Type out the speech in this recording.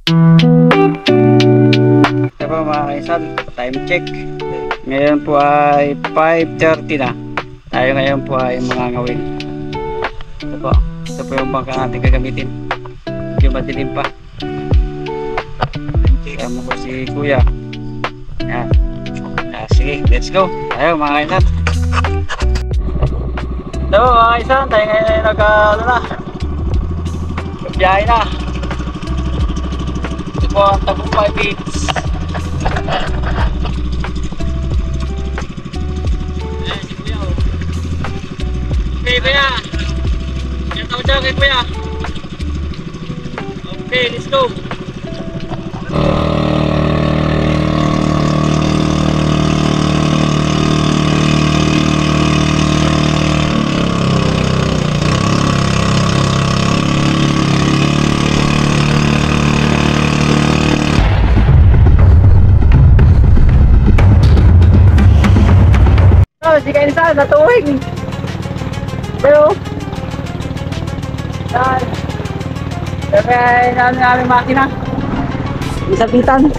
Ito po mga kaisan, time check. Ngayon po ay 5:30 na. Tayo ngayon po ay mangangawin. Ito po yung bangka natin gagamitin. Medyo madilim pa. Kasama ko si Kuya. Yan. Sige, let's go. Tayo mga kaisan. Ito mga kaisan, tayo ngayon ay nagbiyahe na. Ito po ang Tagumpay Beach. Okay, Kuya. Yan tawag dyan kay Kuya. Okay, let's go. Si Kainsan, natuwing. Pero, yan. Kaya namin makina. Isapitan.